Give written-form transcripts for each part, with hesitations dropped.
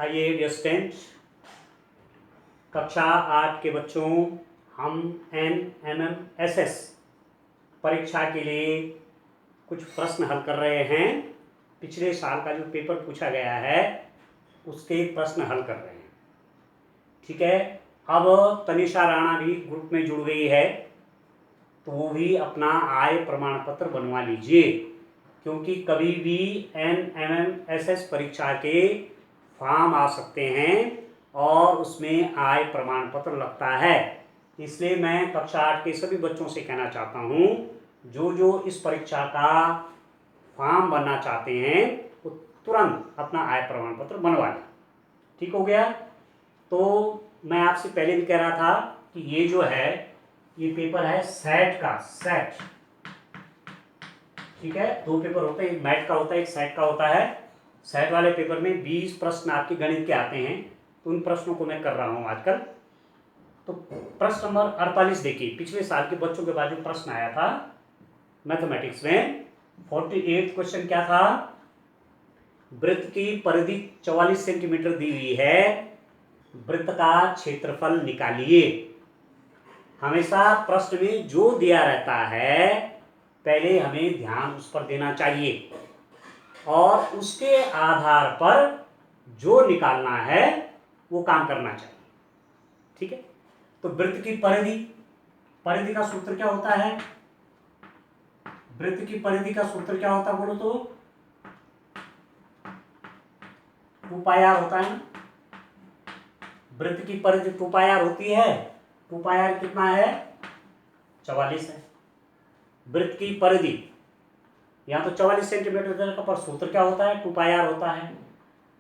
आइए dear student, कक्षा 8 के बच्चों, हम NMMSS परीक्षा के लिए कुछ प्रश्न हल कर रहे हैं। पिछले साल का जो पेपर पूछा गया है उसके प्रश्न हल कर रहे हैं। ठीक है, अब तनिषा राणा भी ग्रुप में जुड़ गई है, तो वो भी अपना आय प्रमाण पत्र बनवा लीजिए, क्योंकि कभी भी NMMSS परीक्षा के फॉर्म आ सकते हैं और उसमें आय प्रमाण पत्र लगता है। इसलिए मैं कक्षा 8 के सभी बच्चों से कहना चाहता हूँ, जो जो इस परीक्षा का फॉर्म बनना चाहते हैं वो तुरंत अपना आय प्रमाण पत्र बनवा लें। ठीक हो गया? तो मैं आपसे पहले भी कह रहा था कि ये जो है ये पेपर है सेट का, सेट। ठीक है, दो पेपर होते हैं, एक मैथ का होता है, एक सेट का होता है। सेट वाले पेपर में 20 प्रश्न आपके गणित के आते हैं, तो उन प्रश्नों को मैं कर रहा हूं आजकल। तो प्रश्न नंबर 48 देखिए, पिछले साल के बच्चों के बाद जो प्रश्न आया था मैथमेटिक्स में, 48 क्वेश्चन क्या था? वृत्त की परिधि 44 सेंटीमीटर दी हुई है, वृत्त का क्षेत्रफल निकालिए। हमेशा प्रश्न में जो दिया रहता है पहले हमें ध्यान उस पर देना चाहिए और उसके आधार पर जो निकालना है वो काम करना चाहिए। ठीक है, तो वृत्त की परिधि, परिधि का सूत्र क्या होता है? वृत्त की परिधि का सूत्र क्या होता है बोलो तो? 2πr होता है ना। वृत्त की परिधि 2πr होती है। 2πr कितना है? 44 है। वृत्त की परिधि यहाँ तो 44 सेंटीमीटर का, पर सूत्र क्या होता है? 2πr होता है।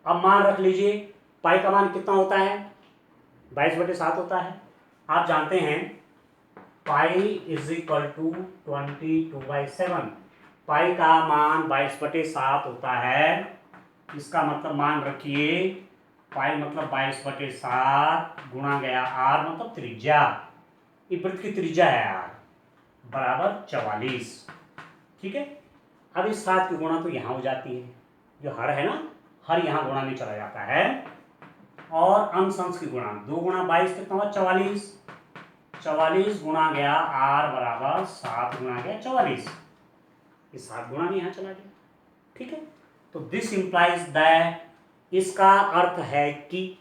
अब मान रख लीजिए, पाई का मान कितना होता है? 22/7 होता है। आप जानते हैं पाई इज इक्वल टू 22/7। पाई का मान 22/7 होता है। इसका मतलब मान रखिए, पाई मतलब 22/7 गुणा गया r मतलब त्रिज्या। ये वृत्त की त्रिज्या है r बराबर 44। ठीक है, अब इस 7 की गुणा तो यहाँ हो जाती है, जो हर है ना, हर यहाँ गुणा में चला जाता है, और अंश अंश की गुणा, 2 गुणा 22 कितना हुआ? 44। 44 गुणा गया r बराबर 7 गुणा गया 44। ये 7 गुणा में यहाँ चला गया। ठीक है, तो दिस इंप्लाइज दैट, इसका अर्थ है कि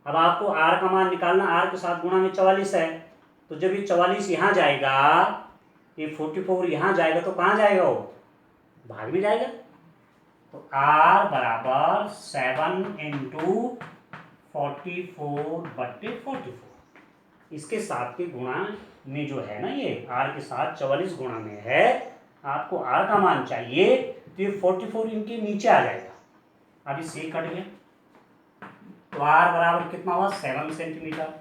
अब आपको r का मान निकालना, r के साथ गुणा में 44 है, तो जब ये 44 यहाँ जाएगा, ये 44 यहाँ जाएगा, तो कहाँ जाएगा? वो भाग में जाएगा। तो r बराबर 7 × 44/44। इसके साथ के गुणा में जो है ना, ये r के साथ 44 गुणा में है, आपको r का मान चाहिए, तो ये 44 इनके नीचे आ जाएगा। अब इससे कट गया, तो r बराबर कितना हुआ? 7 सेंटीमीटर।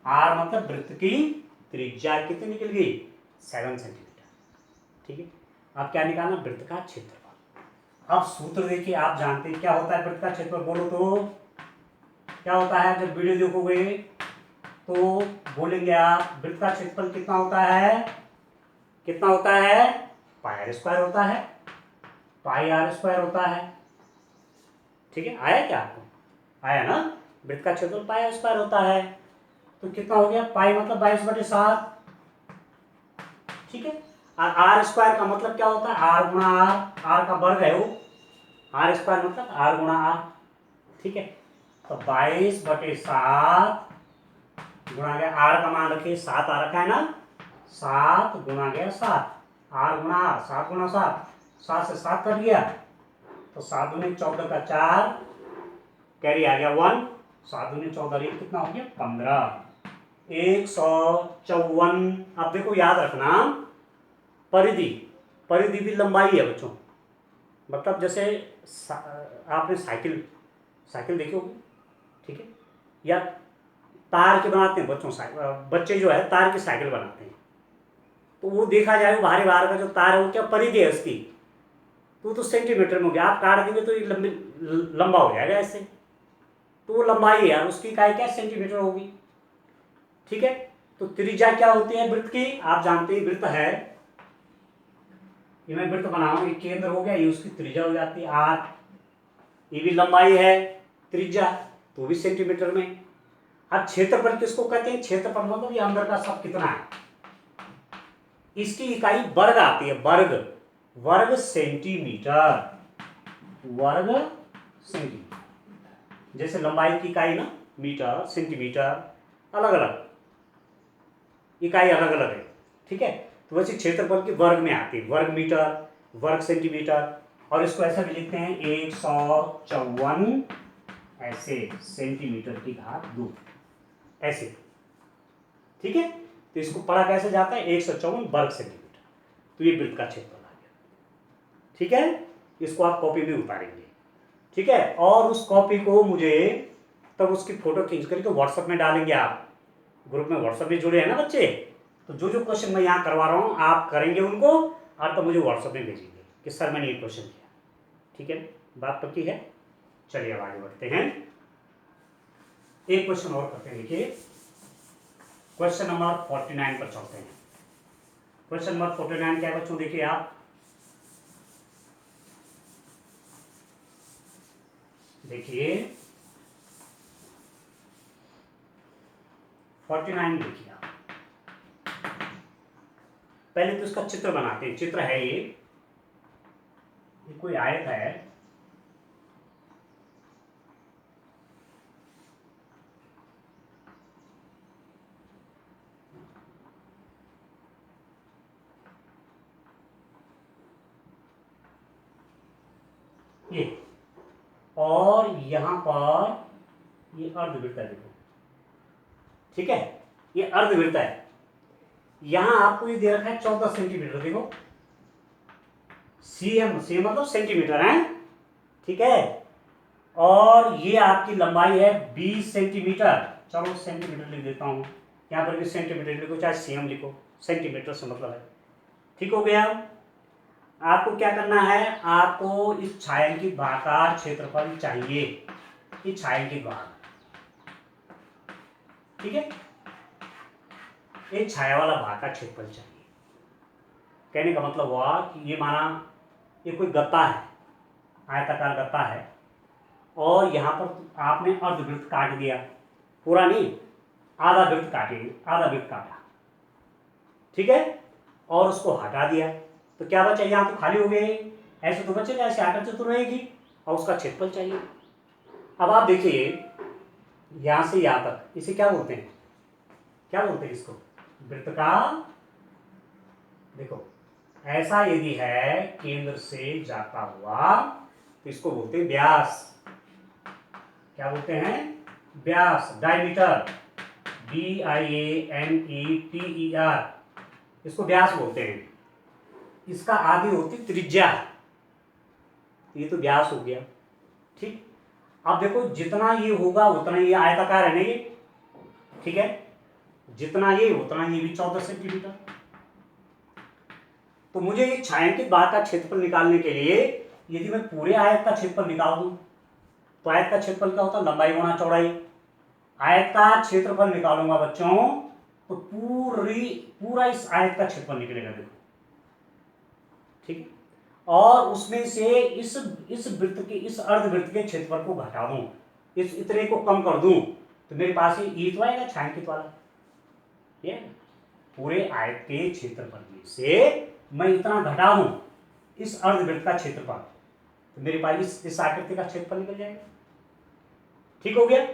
r मतलब वृत्त की त्रिज्या कितनी निकल गई? 7 सेंटीमीटर। ठीक है, अब क्या निकालना? वृत्त का क्षेत्रफल। अब सूत्र देखिए, आप जानते हैं क्या होता है वृत्त का क्षेत्रफल, बोलो तो क्या होता है? जब वीडियो देखोगे तो बोलेंगे आप, वृत्त का क्षेत्रफल कितना होता है? कितना होता है? πr² होता है, πr² होता है। ठीक है, आया क्या आपको? आया ना? वृत्त का क्षेत्रफल πr² होता है, तो कितना हो गया? पाई मतलब 22/7। ठीक है, और r² का मतलब क्या होता है? r गुणा r, r का वर्ग है वो, r² मतलब r गुणा r। ठीक है, तो 22/7 गुणा गया, r का मान रखिए 7 आ रखा है ना, 7 गुणा गया 7, r गुणा r, 7 गुणा 7, 7 से 7 कट गया, तो 7 दूनी 14 का 4, कैरी आ गया 1, 7 दूनी 14, कितना हो गया? 15, 154। अब देखो याद रखना, परिधि, परिधि भी लंबाई है बच्चों, मतलब जैसे आपने साइकिल देखी होगी, ठीक है, या तार के बनाते हैं बच्चों, बच्चे जो है तार की साइकिल बनाते हैं, तो वो देखा जाए बाहरी बाहर का जो तार है वो क्या परिधि है उसकी, तो सेंटीमीटर में हो गया। आप काट देंगे तो ये लंबा हो जाएगा ऐसे, तो वो लंबाई है, उसकी इकाई क्या? सेंटीमीटर होगी। ठीक है, तो त्रिज्या क्या होती है वृत्त की? आप जानते हैं वृत्त है, ये मैं वृत्त बनाऊं, ये केंद्र हो गया, ये उसकी त्रिज्या हो जाती है r। ये भी लंबाई है, त्रिज्या तो भी सेंटीमीटर में। अब क्षेत्रफल किसको कहते हैं? क्षेत्रफल मतलब ये अंदर का सब कितना है, इसकी इकाई वर्ग आती है, वर्ग, वर्ग सेंटीमीटर, वर्ग सेंटीमीटर। जैसे लंबाई की इकाई ना मीटर, सेंटीमीटर, अलग अलग इकाई अलग अलग है, ठीक है। तो वैसे क्षेत्रफल की वर्ग में आती है, वर्ग मीटर, वर्ग सेंटीमीटर। और इसको ऐसा भी लिखते हैं 154 ऐसे सेंटीमीटर की घात 2 ऐसे, ठीक है। तो इसको पढ़ा कैसे जाता है? 154 वर्ग सेंटीमीटर। तो ये वृत्त का क्षेत्रफल आ गया, ठीक है। इसको आप कॉपी में उतारेंगे, ठीक है। और उस कॉपी को मुझे तब उसकी फोटो खींच करके व्हाट्सएप में डालेंगे। आप ग्रुप में व्हाट्सएप में जुड़े हैं ना बच्चे, तो जो जो क्वेश्चन मैं यहाँ करवा रहा हूँ आप करेंगे उनको, और तब मुझे व्हाट्सएप में भेजेंगे कि सर मैंने ये क्वेश्चन किया, ठीक है। बात पक्की है? चलिए अब आगे बढ़ते हैं, एक क्वेश्चन और करते हैं। देखिए क्वेश्चन नंबर 49 पर चलते हैं। क्वेश्चन नंबर 49 क्या है बच्चों? देखिए आप देखिए 49 देखिए आप, पहले तो इसका चित्र बनाते हैं। चित्र है ये कोई आयत है, ये, और यहां पर ये अर्धवृत्त है, देखो, ठीक है। ये अर्धवृत्त है, यहां आपको ये दे रखा है 14 सेंटीमीटर, देखो सीएम, सीएम मतलब सेंटीमीटर है, ठीक है। और ये आपकी लंबाई है 20 सेंटीमीटर। चलो सेंटीमीटर लिख देता हूं, यहां पर भी सेंटीमीटर लिखो चाहे सीएम लिखो, सेंटीमीटर से मतलब है, ठीक हो गया। आपको क्या करना है? आपको इस छायांकित भाग का क्षेत्रफल चाहिए, इस छायांकित भाग, ठीक है। एक छाया वाला भाग का क्षेत्रफल चाहिए। कहने का मतलब हुआ कि ये माना ये कोई गत्ता है, आयताकार गत्ता है, और यहां पर आपने अर्धवृत्त काट दिया, पूरा नहीं, आधा वृत्त काटेंगे, आधा वृत्त काटा, ठीक है, और उसको हटा दिया, तो क्या बचा? यहां तो खाली हो गए, ऐसे तो बचेगा, ऐसे आकर चतुर रहेगी, और उसका क्षेत्रफल चाहिए। अब आप देखिए यहां से यहां तक, इसे क्या बोलते हैं? क्या बोलते हैं इसको? वृत्त का, देखो ऐसा यदि है केंद्र से जाता हुआ तो इसको बोलते हैं व्यास। क्या बोलते हैं? व्यास, डायमीटर, DIAMETER, इसको व्यास बोलते हैं। इसका आदि होती त्रिज्या, ये तो व्यास हो गया, ठीक। अब देखो जितना ये होगा उतना ये आयताकार है ना ये, ठीक है, जितना ये उतना ये भी 14 सेंटीमीटर। तो मुझे एक छायांकित भाग का क्षेत्रफल निकालने के लिए यदि मैं पूरे आयत का क्षेत्रफल निकाल दूं, तो आयत का क्षेत्रफल क्या होता है? लंबाई गुणा चौड़ाई। आयत का क्षेत्रफल निकालूंगा बच्चों तो पूरा इस आयत का क्षेत्रफल निकलेगा, देखो, ठीक है। और उसमें से इस वृत्त के, इस अर्धवृत्त के क्षेत्रफल को घटा दूं, इस इतने को कम कर दूं, तो मेरे पास ये तो आएगा छायांकित वाला, ये पूरे आयत के क्षेत्रफल में से मैं इतना घटा दूं इस अर्धवृत्त का क्षेत्रफल, तो मेरे पास इस आकृति का क्षेत्रफल निकल जाएगा, ठीक हो गया।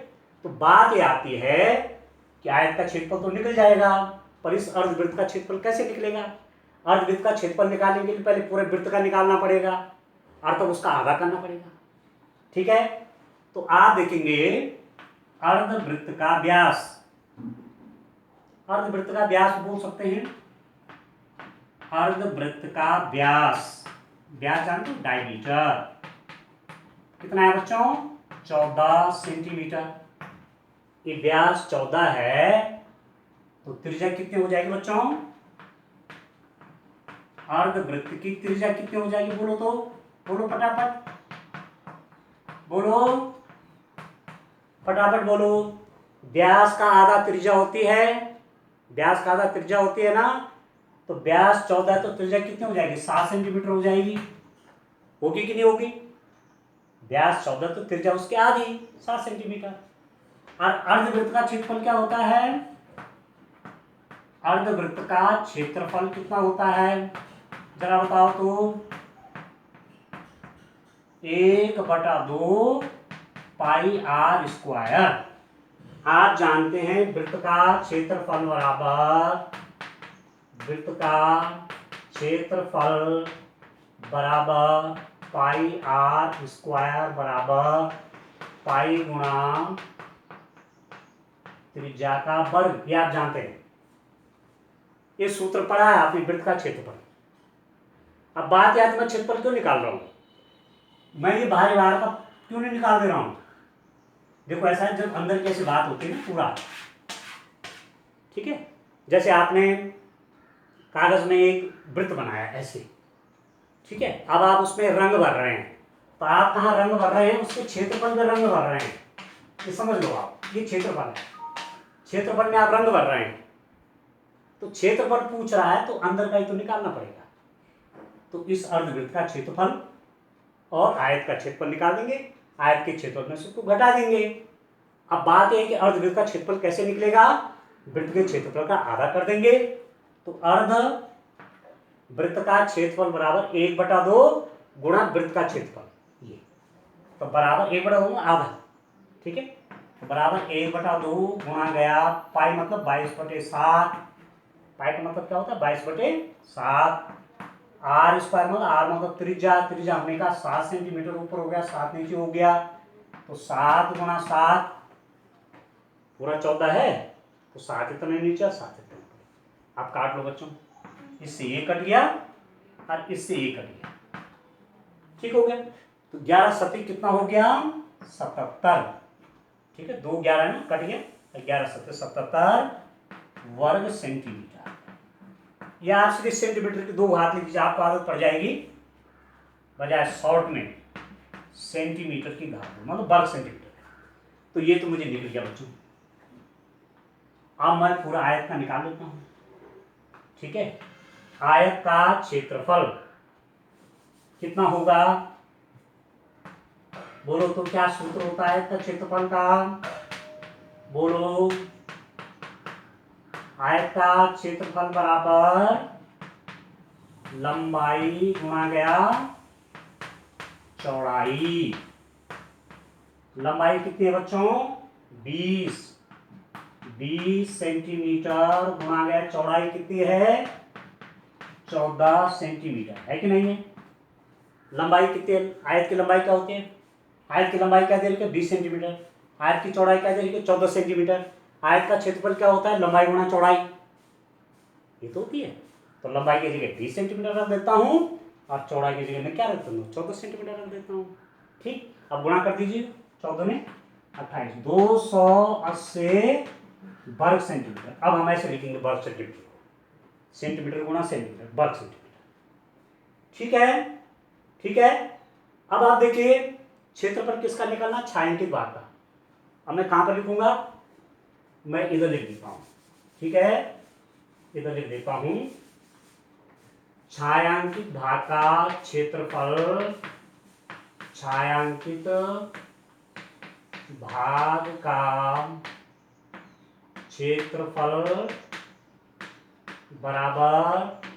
तो बात ये आती है कि आयत का क्षेत्रफल तो निकल जाएगा, पर इस अर्धवृत्त का क्षेत्रफल कैसे निकलेगा? अर्धवृत्त का क्षेत्रफल निकालने के लिए पहले पूरे वृत्त का निकालना पड़ेगा, और तब उसका आधा करना पड़ेगा, ठीक है। तो आप देखेंगे अर्धवृत्त का व्यास, अर्धवृत्त का व्यास बोल सकते हैं, अर्धवृत्त का व्यास, व्यास जानते हो? डायमीटर कितना है बच्चों? 14 सेंटीमीटर। ये व्यास 14 है, तो त्रिज्या कितनी हो जाएगी बच्चों? अर्धवृत्त की त्रिज्या कितनी हो जाएगी? बोलो तो, बोलो फटाफट, बोलो फटाफट बोलो। व्यास का आधा त्रिज्या होती है, व्यास का आधा त्रिज्या होती है ना, तो व्यास 14 है तो त्रिज्या कितनी हो जाएगी? 7 सेंटीमीटर हो जाएगी, होगी कि नहीं होगी? व्यास 14 तो त्रिज्या उसके आधी 7 सेंटीमीटर। और अर्धवृत्त का क्षेत्रफल क्या होता है? अर्धवृत्त का क्षेत्रफल कितना होता है जरा बताओ तो? 1/2 पाई आर स्क्वायर। आप जानते हैं वृत्त का क्षेत्रफल बराबर पाई आर स्क्वायर बराबर पाई गुणा त्रिज्या का वर्ग। ये आप जानते हैं, ये सूत्र पढ़ा है आपने वृत्त का क्षेत्रफल। अब बात याद, मैं क्षेत्रफल क्यों निकाल रहा हूं, मैं ये बाहरी बाहर का क्यों नहीं निकाल दे रहा हूं? देखो ऐसा है, जब अंदर की ऐसी बात होती है ना पूरा, ठीक है, जैसे आपने कागज में एक वृत्त बनाया ऐसे, ठीक है, अब आप उसमें रंग भर रहे हैं, तो आप कहाँ रंग भर रहे हैं? उसके क्षेत्रफल में रंग भर रहे हैं। ये समझ लो आप, ये क्षेत्रफल है, क्षेत्रफल में आप रंग भर रहे हैं। तो क्षेत्रफल पूछ रहा है तो अंदर का ही तो निकालना पड़ेगा। तो इस अर्धवृत्त का क्षेत्रफल और आयत का क्षेत्रफल निकाल देंगे, आयत के क्षेत्रफल में से उसको घटा देंगे। अब बात यह है कि अर्धवृत्त का क्षेत्रफल कैसे निकलेगा? वृत्त के क्षेत्रफल का आधा कर देंगे, तो अर्ध वृत्त का क्षेत्रफल बराबर 1/2 गुणा वृत्त का क्षेत्रफल, ये तो बराबर 1/2 आधा, ठीक है, बराबर 1/2 गुणा गया पाई मतलब 22/7। पाई का मतलब क्या होता है? 22/7। आर स्क्वायर मतलब आर मतलब त्रिज्या, त्रिज्या हमने कहा 7 सेंटीमीटर ऊपर हो गया, 7 नीचे हो गया, तो 7 गुणा 7 पूरा 14 है, तो 7 इतने नीचे 7 इतने ऊपर। आप काट लो बच्चों, इससे ये कट गया और इससे ये कट गया, ठीक हो गया। तो 11 सती कितना हो गया? 77, ठीक है, 2 11 ना कट गया, 11 सती 77 वर्ग सेंटीमीटर। या आप सीधे सेंटीमीटर की 2 हाथ लिख दीजिए, आपको आदत पड़ जाएगी, बजाय शॉर्ट में सेंटीमीटर की घात मतलब वर्ग सेंटीमीटर। तो ये तो मुझे निकल गया बच्चों। अब मैं पूरा आयत का निकाल लेता हूं, ठीक है। आयत का क्षेत्रफल कितना होगा? बोलो तो क्या सूत्र होता है आयत का क्षेत्रफल का? बोलो। आयत का क्षेत्रफल बराबर लंबाई गुणा गया चौड़ाई। लंबाई कितनी है बच्चों? 20 सेंटीमीटर गुणा गया चौड़ाई कितनी है? 14 सेंटीमीटर, है कि नहीं है? लंबाई कितनी है? आयत की लंबाई क्या होती है? आयत की लंबाई क्या दे रही है? 20 सेंटीमीटर। आयत की चौड़ाई क्या दे रही है? 14 सेंटीमीटर। आयत का क्षेत्रफल क्या होता है? लंबाई गुणा चौड़ाई, ये तो होती है। तो लंबाई की जगह 20 सेंटीमीटर रख देता हूं और चौड़ाई की जगह में क्या रखता हूँ? 14 सेंटीमीटर रख देता हूँ, ठीक। अब गुणा कर दीजिए, 14 में 28, 280 वर्ग सेंटीमीटर। अब हम ऐसे लिखेंगे वर्ग सेंटीमीटर, सेंटीमीटर गुणा सेंटीमीटर वर्ग सेंटीमीटर, ठीक है, ठीक है। अब आप देखिए क्षेत्रफल किसका निकालना? छायांकित भाग का। अब मैं कहां पर लिखूंगा? मैं इधर लिख देता हूं, ठीक है, इधर लिख देता हूं। छायांकित भाग का क्षेत्रफल, छायांकित भाग का क्षेत्रफल बराबर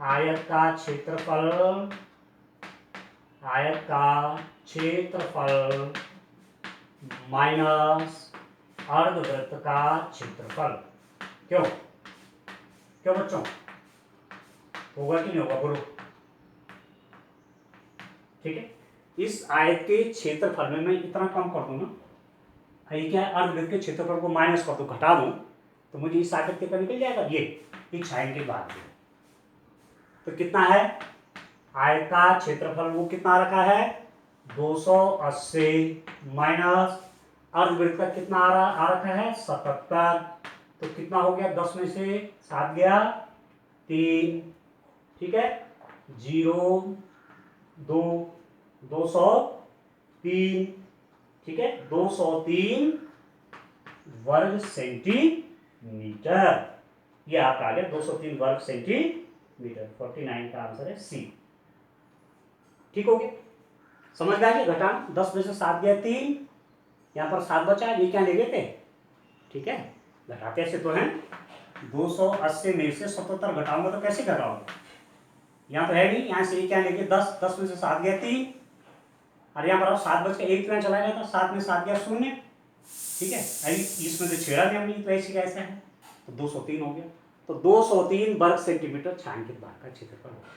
आयत का क्षेत्रफल, आयत का क्षेत्रफल माइनस अर्धवृत्त का क्षेत्रफल। क्यों क्यों बच्चों? होगा कि नहीं होगा? बोलो, ठीक है। इस आयत के क्षेत्रफल में मैं इतना कम कर दूं ना, ये क्या है, अर्धवृत्त के क्षेत्रफल को माइनस कर दूं, घटा दूं, तो मुझे इस आयत का निकल जाएगा ये छायांकित भाग। तो कितना है आयत का क्षेत्रफल? वो कितना रखा है? 280 माइनस अर्धवृत्त का कितना आ रखा है? 77। तो कितना हो गया? 10 में से 7 गया 3, ठीक है, 0 2 203, ठीक है, 203 वर्ग सेंटीमीटर। ये आपका आ गया 203 वर्ग सेंटीमीटर। 49 का आंसर है सी, ठीक हो गया। समझ में आ गया घटाना। 10 में से 7 गया 3, यहाँ पर 7 बचा, ये क्या ले गए थे, ठीक है। घटाते ऐसे तो हैं, 280 में से 77 घटाऊंगा तो कैसे घटाऊंगा, यहाँ तो है नहीं, यहाँ से ये क्या लेंगे 10, 10 में से 7 गया 3, और यहाँ पर 7 बच के 1 यहाँ चला गया था, 7 में 7 गया 0, ठीक है। अभी इसमें तो छेड़ा नहीं हमने, तो ऐसे कैसा है, तो 203 हो गया। तो 203 वर्ग सेंटीमीटर छायांकित भाग का क्षेत्रफल होगा,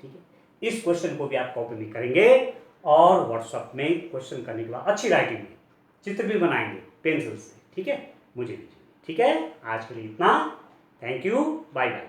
ठीक है। इस क्वेश्चन को भी आप कॉपी में करेंगे और व्हाट्सएप में क्वेश्चन करने के बाद अच्छी राइटिंग में चित्र भी बनाएंगे पेंसिल से, ठीक है, मुझे दीजिए, ठीक है। आज के लिए इतना, थैंक यू, बाय बाय।